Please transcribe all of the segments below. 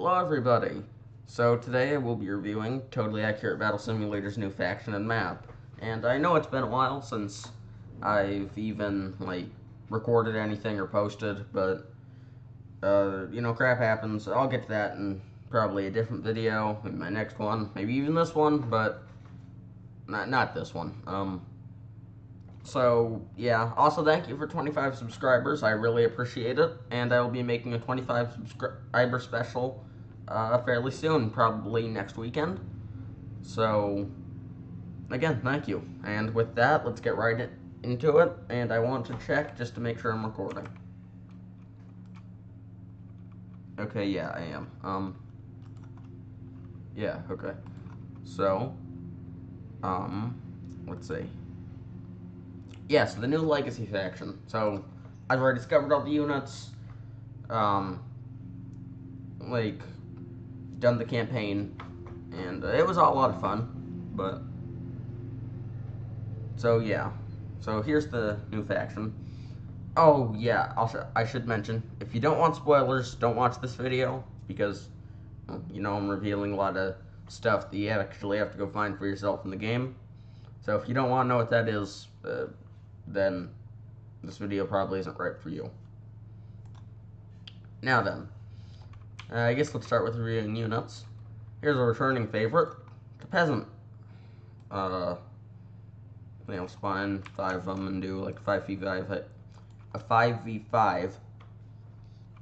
Hello everybody! So today I will be reviewing Totally Accurate Battle Simulator's new faction and map. And I know it's been a while since I've even, recorded anything or posted, but, crap happens. I'll get to that in probably a different video, in my next one, maybe even this one, but not this one. So, yeah. Also, thank you for 25 subscribers. I really appreciate it. And I will be making a 25 subscriber special fairly soon, probably next weekend. So, again, thank you. And with that, let's get right into it. And I want to check just to make sure I'm recording. Okay, yeah, I am. Yeah, okay. So, let's see. Yes, the new Legacy faction. So, I've already discovered all the units, done the campaign, and it was all a lot of fun, but, so yeah. So here's the new faction. Oh, yeah, I should mention, if you don't want spoilers, don't watch this video, because, well, I'm revealing a lot of stuff that you actually have to go find for yourself in the game. So if you don't want to know what that is, then this video probably isn't right for you. Now then, I guess let's start with reviewing units. Here's a returning favorite, the Peasant. I'll spawn 5 of them and do like 5v5, a 5v5.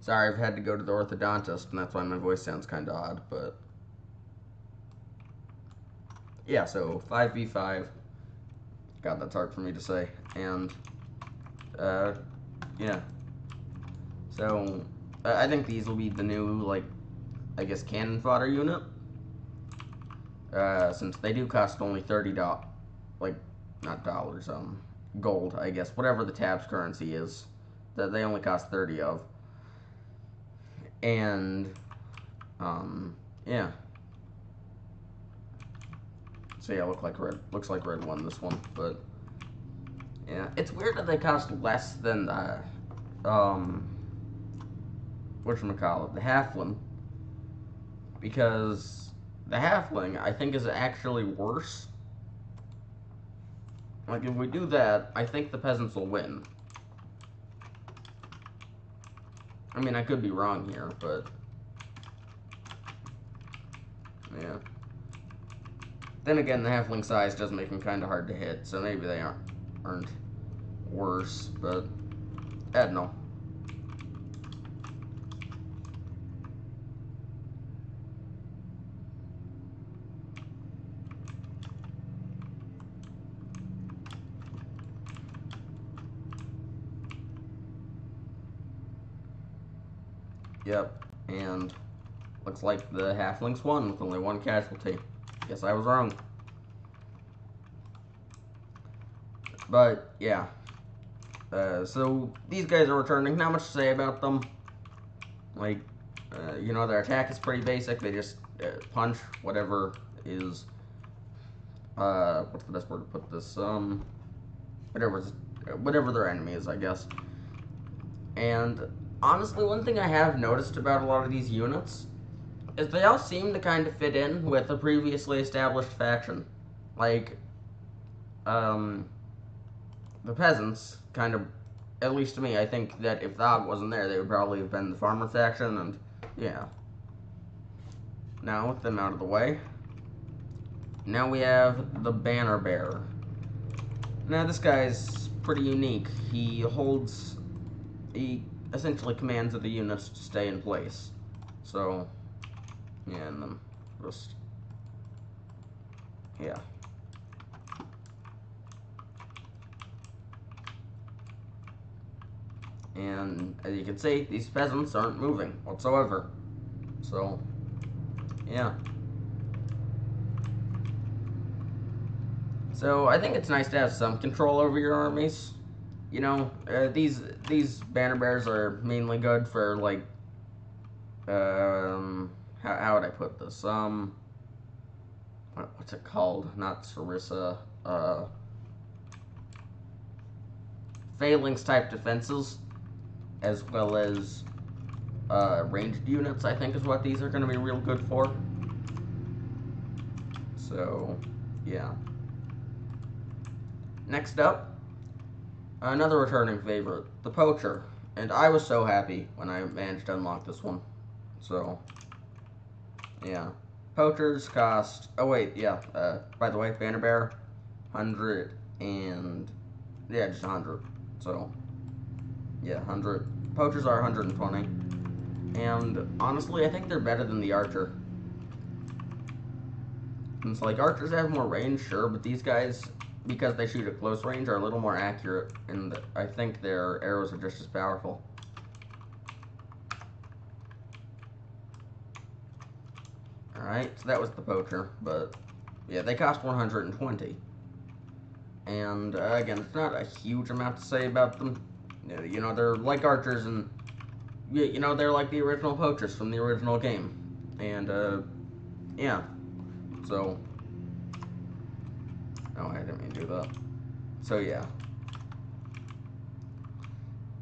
Sorry, I've had to go to the orthodontist, and that's why my voice sounds kind of odd, but yeah, so 5v5. God, that's hard for me to say. And, yeah. So, I think these will be the new, I guess, cannon fodder unit. Since they do cost only $30, not dollars, gold, I guess, whatever the tab's currency is, that they only cost 30 of. And, yeah. So yeah, looks like red won this one, but yeah, it's weird that they cost less than the, whatchamacallit, the Halfling, because the Halfling, I think, is actually worse. Like, if we do that, I think the Peasants will win. I mean, I could be wrong here, but yeah. Then again, the Halfling size does make them kind of hard to hit, so maybe they aren't worse, but I don't know. Yep, and looks like the Halflings won with only 1 casualty. Guess I was wrong. But, yeah. So, these guys are returning. Not much to say about them. Their attack is pretty basic. They just punch whatever is, what's the best word to put this? Whatever their enemy is, I guess. And, honestly, one thing I have noticed about a lot of these units is they all seem to kind of fit in with a previously established faction. The Peasants kind of, at least to me, I think that if Thog wasn't there, they would probably have been the Farmer faction, and yeah. Now, with them out of the way, now we have the Banner Bearer. Now, this guy's pretty unique. He essentially commands of the units to stay in place. So, yeah, and then just, yeah. And as you can see, these peasants aren't moving whatsoever. So, yeah. So I think it's nice to have some control over your armies. These banner bears are mainly good for how would I put this? What's it called? Not Sarissa. Phalanx type defenses, as well as ranged units, I think, is what these are going to be real good for. So, yeah. Next up, another returning favorite, the Poacher. And I was so happy when I managed to unlock this one. So, yeah. Poachers cost... Oh, wait, yeah. By the way, Banner Bear, 100 and... Yeah, just 100. So, yeah, 100. Poachers are 120. And, honestly, I think they're better than the Archer. It's like, Archers have more range, sure, but these guys, because they shoot at close range, are a little more accurate, and I think their arrows are just as powerful. Alright, so that was the Poacher, but yeah, they cost 120. And again, it's not a huge amount to say about them. You know, they're like Archers, and you know, they're like the original Poachers from the original game. And yeah, so... Oh, I didn't mean to do that. So yeah.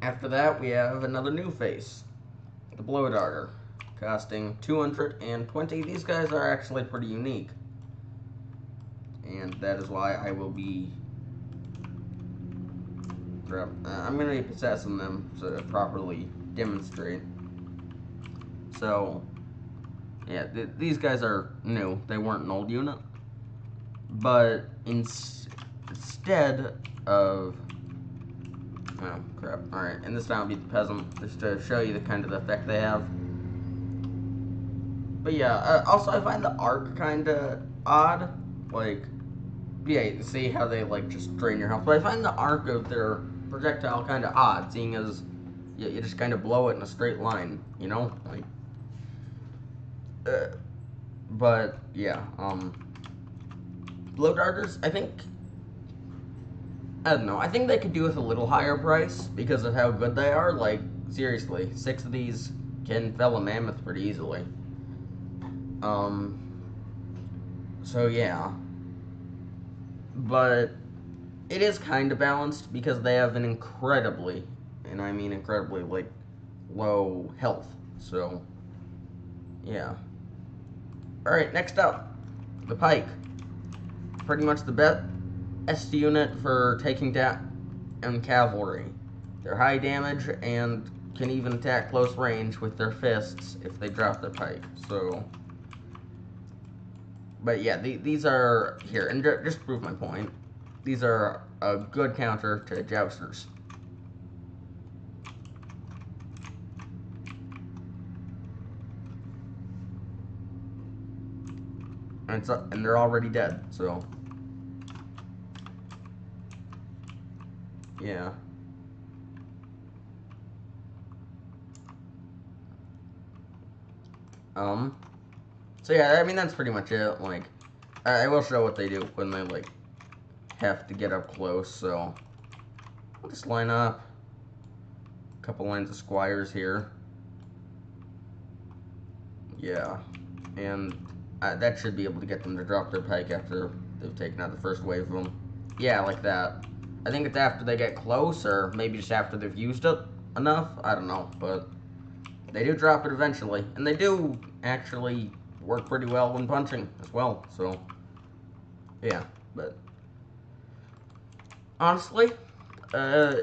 After that, we have another new face, the Blow Darter, costing 220. These guys are actually pretty unique, and that is why I will be... I'm going to be possessing them to properly demonstrate. So, yeah, these guys are new. They weren't an old unit. But instead of... Oh, crap. Alright, and this time will be the Peasant, just to show you the kind of effect they have. But yeah, also I find the arc kind of odd. Like, yeah, you see how they, like, just drain your health. But I find the arc of their projectile kind of odd, seeing as you just kind of blow it in a straight line, you know? Like, but, yeah, Blow Darters, I think... I don't know. I think they could do with a little higher price because of how good they are. Like, seriously, 6 of these can fell a mammoth pretty easily. So yeah. But it is kind of balanced because they have an incredibly, and I mean incredibly, like, low health. So, yeah. Alright, next up, the Pike. Pretty much the best unit for taking down cavalry. They're high damage and can even attack close range with their fists if they drop their pike. So, but yeah, these are here, and just to prove my point, these are a good counter to jousters. And they're already dead, so yeah. So yeah, I mean, that's pretty much it. Like, I will show what they do when they, like, have to get up close, so I'll just line up a couple lines of squires here. Yeah, and that should be able to get them to drop their pike after they've taken out the first wave of them. Yeah, like that. I think it's after they get close, or maybe just after they've used it enough. I don't know, but they do drop it eventually, and they do actually work pretty well when punching as well, so yeah. But honestly,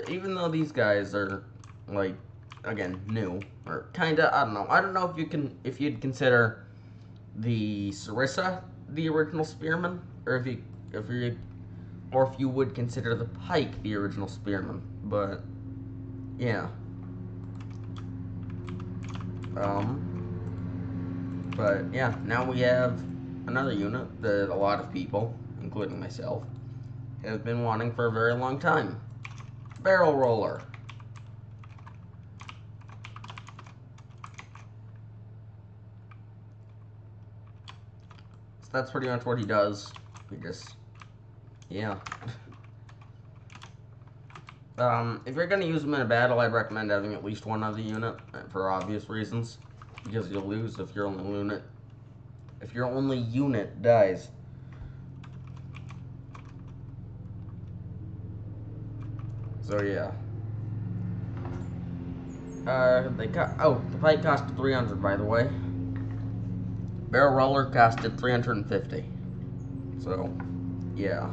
even though these guys are, like, again, new, or kinda, I don't know if you'd consider the Sarissa the original Spearman, or if you would consider the Pike the original Spearman, but yeah. But yeah, now we have another unit that a lot of people, including myself, have been wanting for a very long time. Barrel Roller. So that's pretty much what he does. He just, yeah. If you're gonna use him in a battle, I'd recommend having at least one other unit, for obvious reasons. Because you'll lose if your only unit dies. So yeah. the pipe costed 300, by the way. Barrel roller costed 350. So, yeah.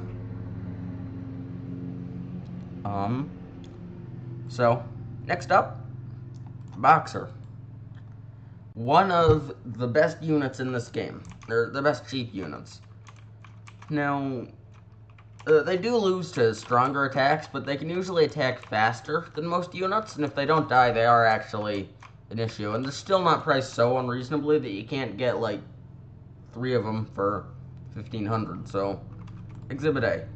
Um, so, next up, Boxer. One of the best units in this game. They're the best cheap units. Now, they do lose to stronger attacks, but they can usually attack faster than most units, and if they don't die, they are actually an issue. And they're still not priced so unreasonably that you can't get, like, 3 of them for 1,500, so, Exhibit A.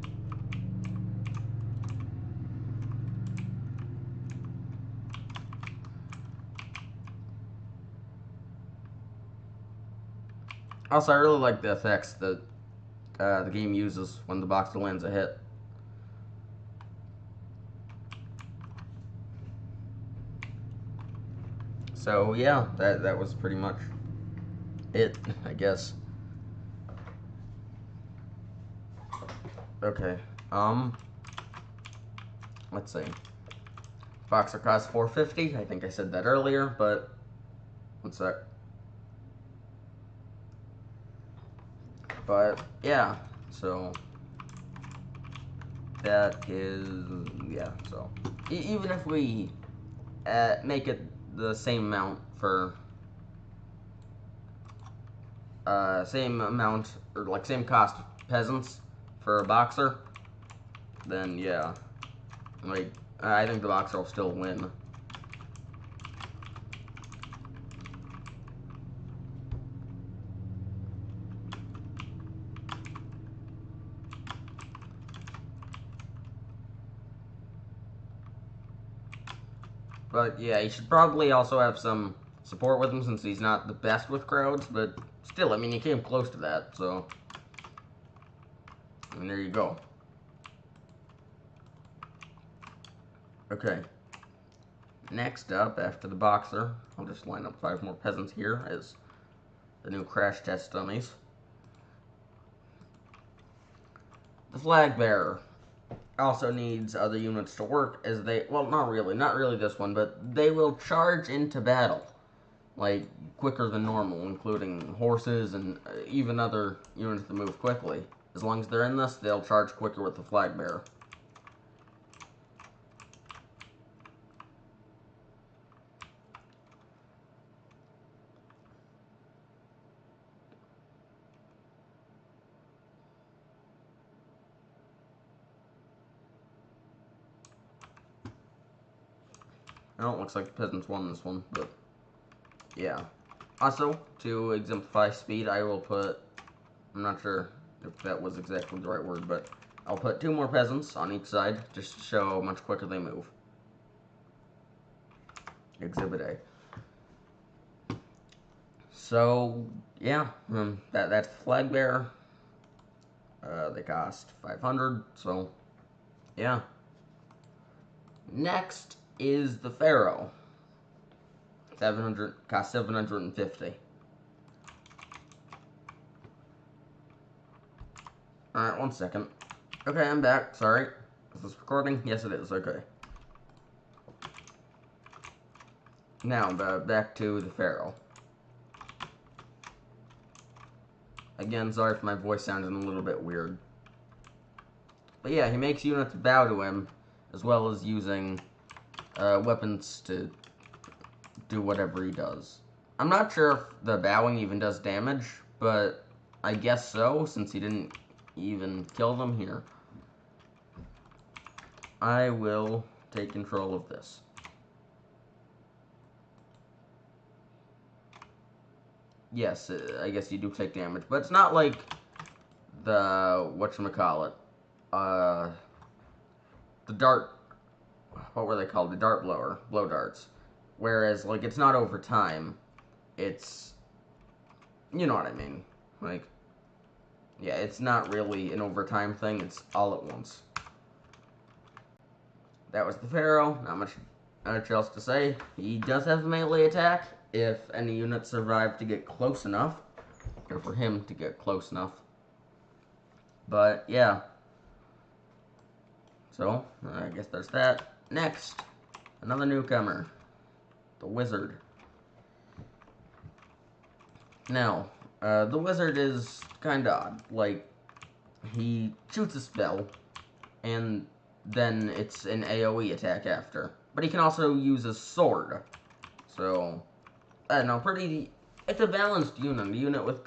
Also, I really like the effects that the game uses when the Boxer lands a hit. So yeah, that was pretty much it, I guess. Okay. Let's see. Boxer costs 450. I think I said that earlier, but one sec. But yeah, so that is So even if we make it the same amount for same amount or like same cost peasants for a Boxer, then yeah, like I think the Boxer will still win. But yeah, he should probably also have some support with him since he's not the best with crowds, but still, I mean, he came close to that, so. And there you go. Okay. Next up, after the Boxer, I'll just line up 5 more peasants here as the new crash test dummies. The Flag Bearer also needs other units to work as they, well, not really this one, but they will charge into battle, like, quicker than normal, including horses and even other units that move quickly. As long as they're in this, they'll charge quicker with the Flag Bearer. Oh, it looks like the peasants won this one, but yeah. Also, to exemplify speed, I will put, I'm not sure if that was exactly the right word, but I'll put 2 more peasants on each side just to show how much quicker they move. Exhibit A. So, yeah, that's the Flag Bearer. They cost 500, so, yeah. Next is the Pharaoh. 700, cost 750. Alright, one second. Okay, I'm back. Sorry. Is this recording? Yes, it is. Okay. Now, back to the Pharaoh. Again, sorry if my voice sounded a little bit weird. But yeah, he makes units bow to him, as well as using weapons to do whatever he does. I'm not sure if the bowing even does damage, but I guess so, since he didn't even kill them here. I will take control of this. Yes, I guess you do take damage, but it's not like the, whatchamacallit, the dart, what were they called? The dart blower, blow darts. Whereas, like, it's not over time, it's, you know what I mean, like, yeah, it's not really an overtime thing, it's all at once. That was the Pharaoh, not much else to say. He does have a melee attack, if any units survive to get close enough, or for him to get close enough. But, yeah. So, I guess there's that. Next, another newcomer. the Wizard. Now, the Wizard is kind of odd. Like, he shoots a spell, and then it's an AoE attack after. But he can also use a sword. So, I don't know, it's a balanced unit. A unit with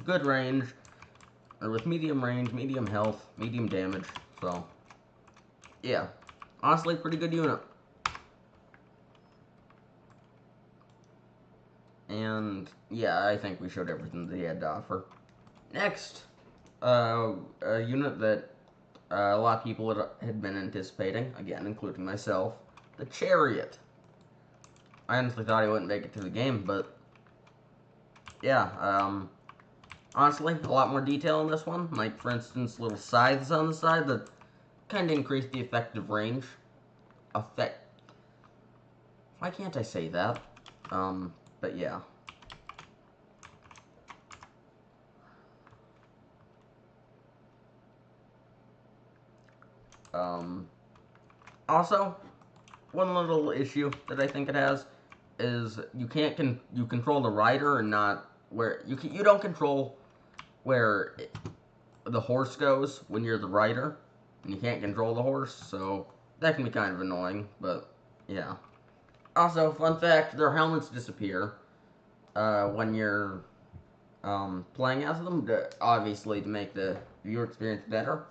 good range, or with medium range, medium health, medium damage. So, yeah. Honestly, pretty good unit. And, yeah, I think we showed everything that he had to offer. Next, a unit that a lot of people had been anticipating, again, including myself, the Chariot. I honestly thought he wouldn't make it to the game, but yeah, honestly, a lot more detail in this one. Like, for instance, little scythes on the side that kind of increase the effective range. Why can't I say that? But yeah. Also, one little issue that I think it has is you can't you control the rider and not where you don't control where the horse goes when you're the rider, and you can't control the horse, so that can be kind of annoying. But yeah. Also, fun fact: their helmets disappear when you're playing as them, obviously to make the viewer experience better.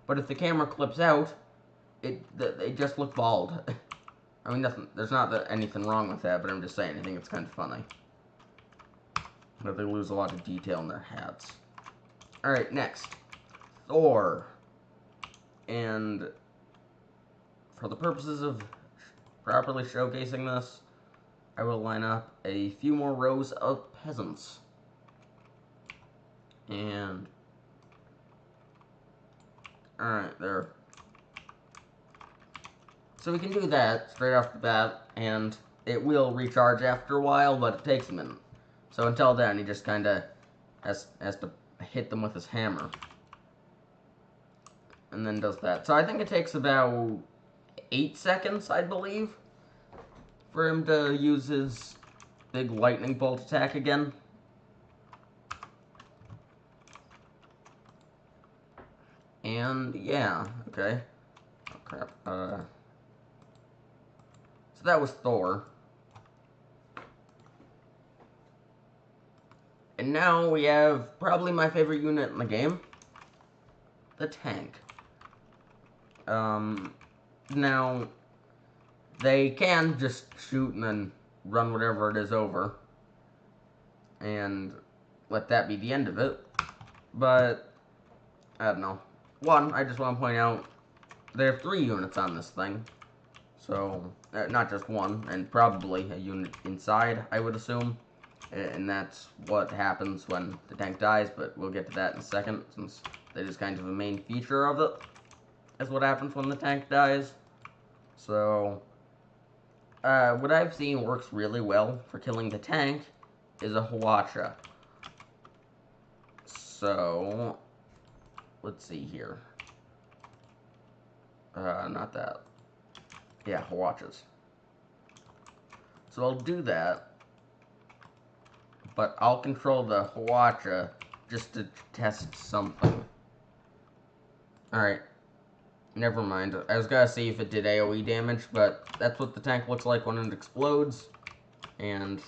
But if the camera clips out, they just look bald. I mean, there's not anything wrong with that, but I'm just saying, I think it's kind of funny. But they lose a lot of detail in their hats. Alright, next. Thor. And for the purposes of properly showcasing this, I will line up a few more rows of peasants. And alright, there. So we can do that straight off the bat, and it will recharge after a while, but it takes a minute. So until then, he just kind of has to hit them with his hammer. And then does that. So I think it takes about 8 seconds, I believe, for him to use his big lightning bolt attack again. And yeah, okay. Oh crap. So that was Thor. And now we have probably my favorite unit in the game, the tank. Now, they can just shoot and then run whatever it is over, and let that be the end of it. But, I don't know. One, I just want to point out, there are 3 units on this thing. So, not just one, and probably a unit inside, I would assume. And that's what happens when the tank dies, but we'll get to that in a second, since that is kind of a main feature of it, is what happens when the tank dies. So, what I've seen works really well for killing the tank is a Hwacha. So, let's see here. Not that. Yeah, Hwachas. So I'll do that, but I'll control the Hwacha just to test something. Alright. Never mind. I was gonna see if it did AoE damage, but that's what the tank looks like when it explodes. And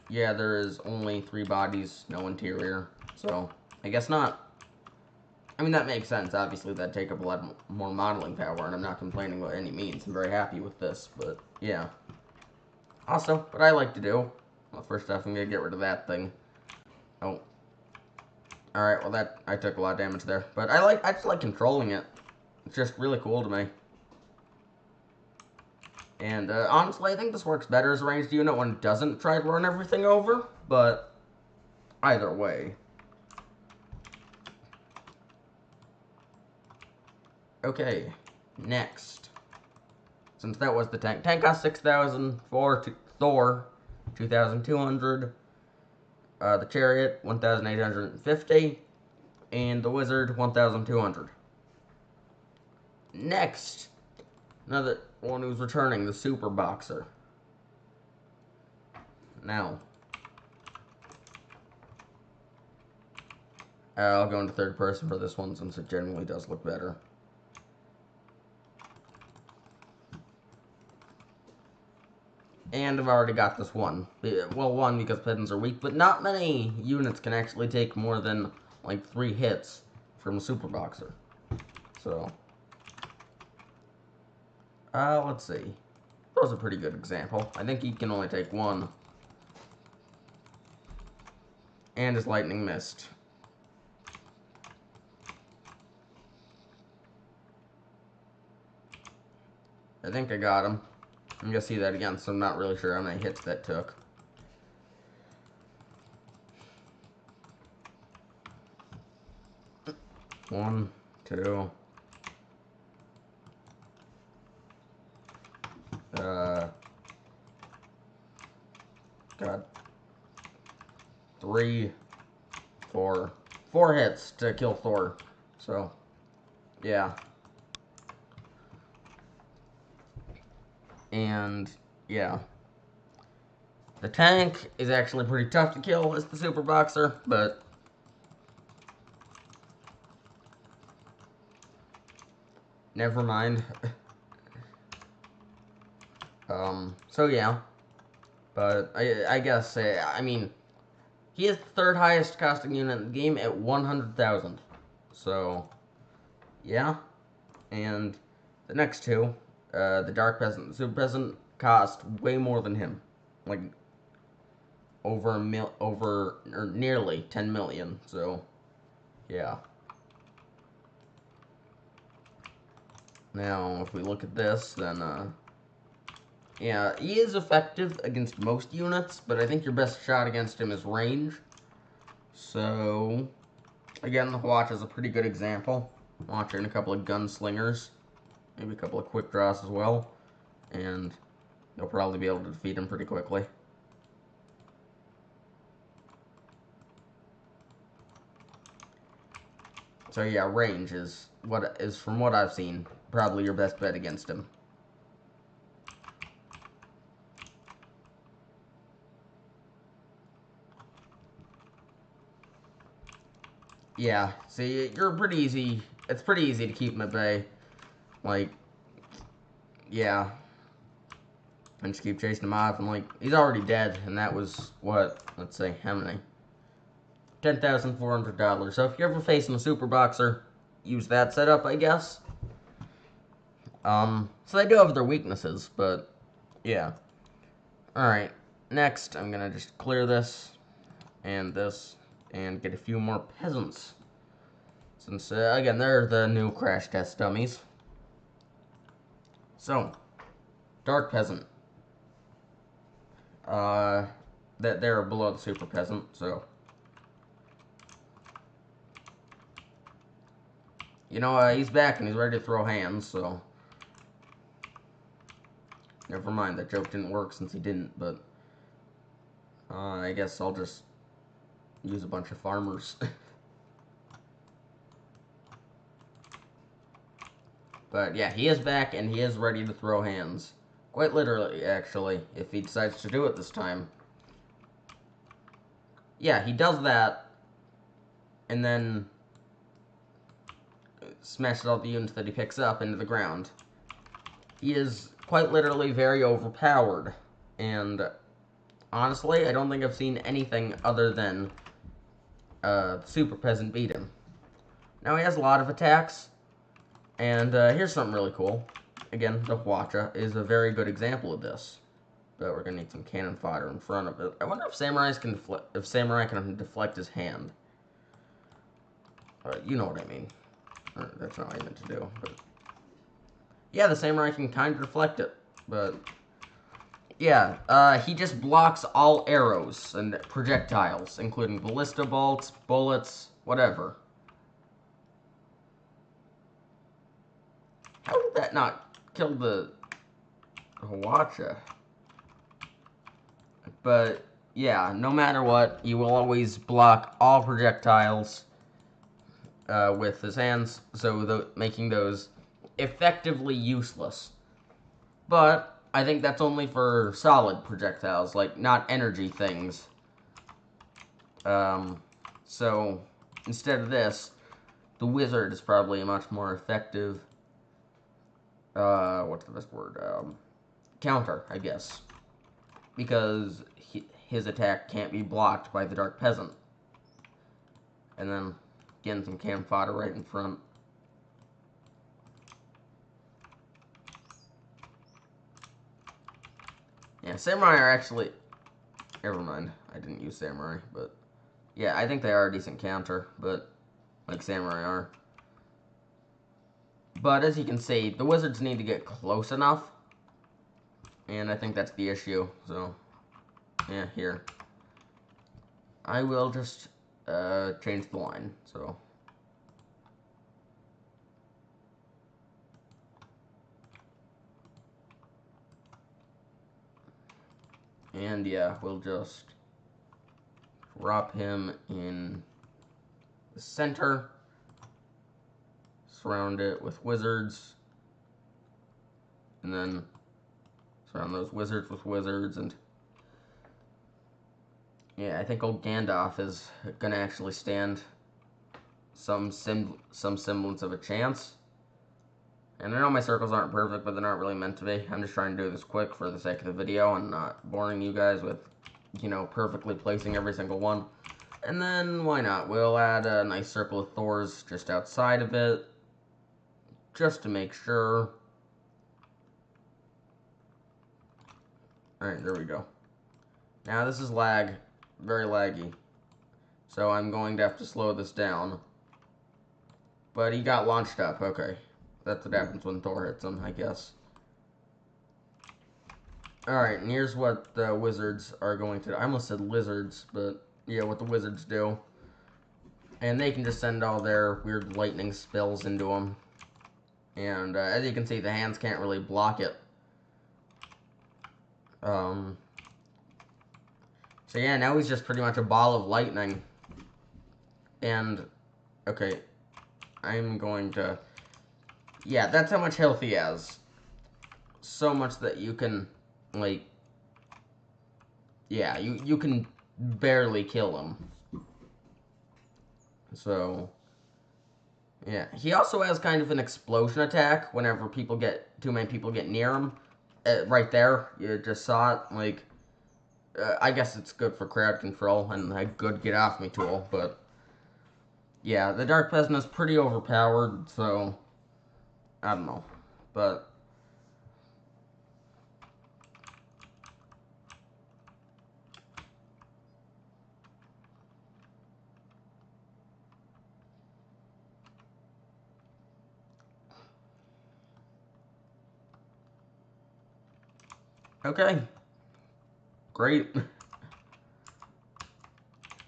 yeah, there is only 3 bodies, no interior. So, I guess not. I mean, that makes sense. Obviously, that'd take up a lot more modeling power, and I'm not complaining by any means. I'm very happy with this, but yeah. Also, what I like to do, well, first off, I'm gonna get rid of that thing. Oh. Alright, well I took a lot of damage there. But I just like controlling it. It's just really cool to me. And honestly, I think this works better as a ranged unit when it doesn't try to run everything over, but either way. Okay, next. Since that was the tank. Tank cost 6,000 for Thor, 2,200. The Chariot, 1,850. And the Wizard, 1,200. Next, another one who's returning, the Super Boxer. Now, I'll go into third person for this one since it generally does look better. And I've already got this one. Well, one because peasants are weak, but not many units can actually take more than like 3 hits from a Super Boxer. So, let's see. That was a pretty good example. I think he can only take 1. And his lightning missed. I think I got him. I'm gonna see that again, so I'm not really sure how many hits that took. One, two. Got 3, 4. 4 hits to kill Thor. So, yeah. And, yeah. The tank is actually pretty tough to kill as the Super Boxer, but never mind. So yeah. But I guess, I mean, he is the 3rd highest costing unit in the game at 100,000. So, yeah. And the next 2, the Dark Peasant and Super Peasant, cost way more than him. Like, over nearly 10 million. So, yeah. Now, if we look at this, then, yeah, he is effective against most units, but I think your best shot against him is range. So, again, the Hwatch is a pretty good example. Hwatch and a couple of gunslingers, maybe a couple of quick draws as well, and you'll probably be able to defeat him pretty quickly. So yeah, range is from what I've seen, probably your best bet against him. Yeah, see, you're pretty easy. It's pretty easy to keep him at bay. Like, yeah. And just keep chasing him off, and like, he's already dead, and that was, what, let's say, how many? $10,400. So if you're ever facing a Super Boxer, use that setup, I guess. So they do have their weaknesses, but, yeah. Alright, next, I'm gonna just clear this, and get a few more peasants. Since, again, they're the new crash test dummies. So, Dark Peasant. That they're below the Super Peasant, so. You know, he's back and he's ready to throw hands, so. Never mind, that joke didn't work since he didn't, but. I guess I'll just use a bunch of farmers. But yeah, he is back and he is ready to throw hands. Quite literally, actually, if he decides to do it this time. Yeah, he does that, and then smashes all the units that he picks up into the ground. He is quite literally very overpowered, and honestly, I don't think I've seen anything other than Super Peasant beat him. Now, he has a lot of attacks, and here's something really cool. Again, the Hwatch is a very good example of this. But we're gonna need some cannon fodder in front of it. I wonder if Samurai can deflect his hand. You know what I mean. That's not what I meant to do. But yeah, the Samurai can kind of deflect it. But yeah, he just blocks all arrows and projectiles, including ballista bolts, bullets, whatever. How did that not kill the Hwatch? But yeah, no matter what, you will always block all projectiles with his hands, so making those effectively useless. But I think that's only for solid projectiles, like not energy things. So instead of this, the wizard is probably a much more effective, what's the best word? Counter, I guess. Because his attack can't be blocked by the Dark Peasant. And then, getting some cannon fodder right in front. Yeah, Samurai are actually... Never mind, I didn't use Samurai, but... Yeah, I think they are a decent counter, but... Like Samurai are. But as you can see, the wizards need to get close enough. And I think that's the issue, so... Yeah, here. I will just change the line, so... And yeah, we'll just drop him in the center. Surround it with wizards. And then surround those wizards with wizards. And yeah, I think old Gandalf is gonna actually stand some semblance of a chance. And I know my circles aren't perfect, but they're not really meant to be. I'm just trying to do this quick for the sake of the video and not boring you guys with, you know, perfectly placing every single one. And then, why not? We'll add a nice circle of Thors just outside of it, just to make sure. Alright, there we go. Now, this is lag. Very laggy. So I'm going to have to slow this down. But he got launched up, okay. That's what happens when Thor hits him, I guess. Alright, and here's what the wizards are going to do. I almost said lizards, but yeah, what the wizards do. And they can just send all their weird lightning spells into them. And as you can see, the hands can't really block it. So yeah, now he's just pretty much a ball of lightning. And, okay, I'm going to... Yeah, that's how much health he has. So much that you can, like... Yeah, you can barely kill him. So... Yeah, he also has kind of an explosion attack whenever too many people get near him. Right there, you just saw it, like... I guess it's good for crowd control and a good get off me tool, but... Yeah, the Dark Peasant is pretty overpowered, so... I don't know, but... Okay. Great.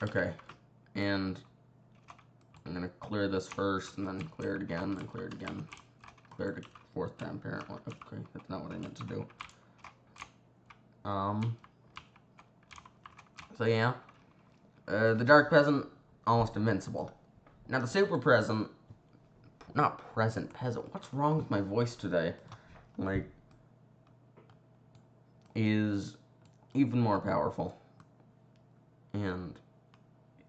Okay. And I'm gonna clear this first, and then clear it again, then clear it again. Clear it a fourth time, apparently. Okay, that's not what I meant to do. So yeah. The Dark Peasant, almost invincible. Now the Super Peasant, Peasant. What's wrong with my voice today? Like, is even more powerful. And,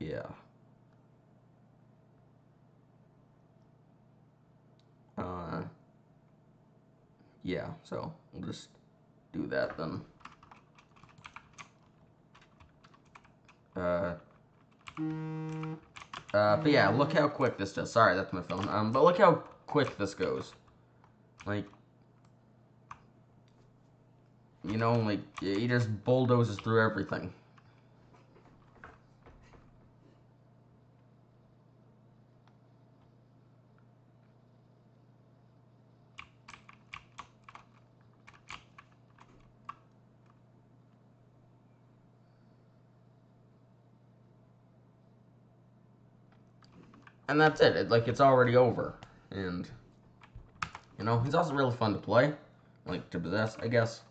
yeah. Yeah, so we'll just do that then. But yeah, look how quick this does. Sorry, that's my phone. But look how quick this goes. Like, you know, like, he just bulldozes through everything. And that's it. It's already over. And, you know, he's also really fun to play. Like, to possess, I guess.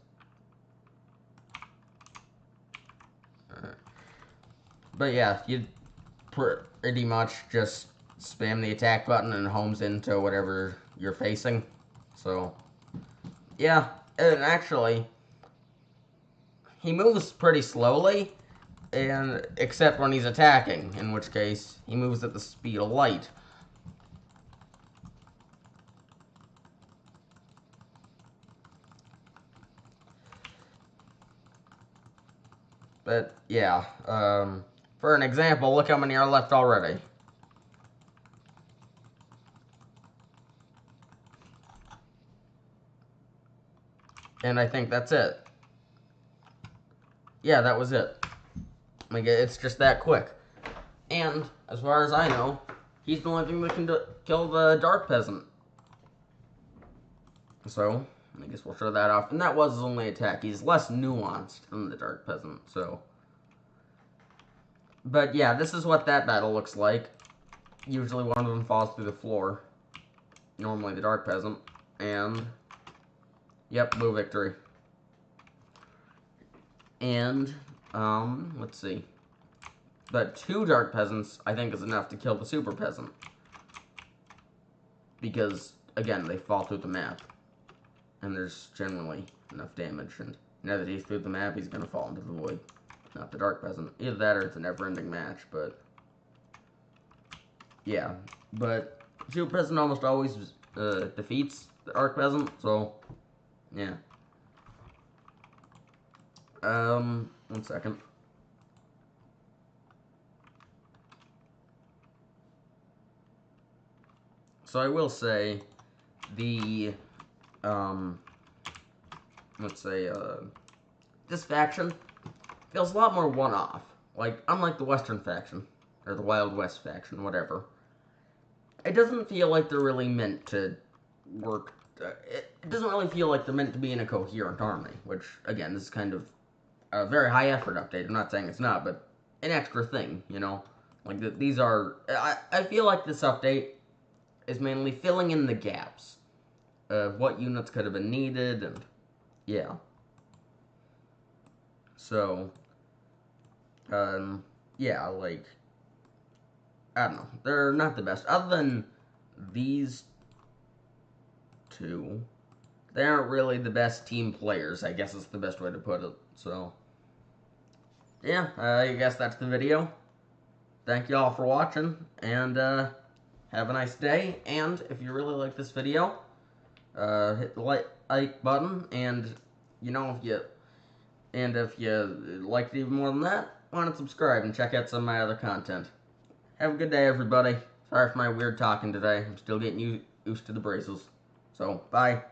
But yeah, you pretty much just spam the attack button and it homes into whatever you're facing. So, yeah, And actually, he moves pretty slowly, and except when he's attacking, in which case he moves at the speed of light. But yeah, for an example, look how many are left already. And I think that's it. Yeah, that was it. Like, it's just that quick. And, as far as I know, he's the only thing that can kill the Dark Peasant. So, I guess we'll show that off. And that was his only attack. He's less nuanced than the Dark Peasant, so. But yeah, this is what that battle looks like. Usually one of them falls through the floor. Normally the Dark Peasant. And, yep, blue victory. And, let's see. But 2 Dark Peasants, I think, is enough to kill the Super Peasant. Because, again, they fall through the map. And there's generally enough damage. And now that he's through the map, he's going to fall into the void. Not the Dark Peasant. Either that or it's a never-ending match, but... yeah. But Super Peasant almost always defeats the Dark Peasant, so... yeah. 1 second. So I will say, the, let's say, this faction feels a lot more one-off. Like, unlike the Western faction, or the Wild West faction, whatever. It doesn't feel like they're really meant to work, it doesn't really feel like they're meant to be in a coherent army, which, again, this is kind of a very high effort update. I'm not saying it's not, but an extra thing, you know? Like, these are, I feel like this update is mainly filling in the gaps of what units could have been needed, and yeah. So, yeah, like, I don't know. They're not the best. Other than these 2, they aren't really the best team players, I guess is the best way to put it. So, yeah, I guess that's the video. Thank you all for watching, and, have a nice day. And if you really like this video, hit the like button, and you know, if you liked it even more than that, why not subscribe and check out some of my other content. Have a good day, everybody. Sorry for my weird talking today. I'm still getting used to the braces. So, bye.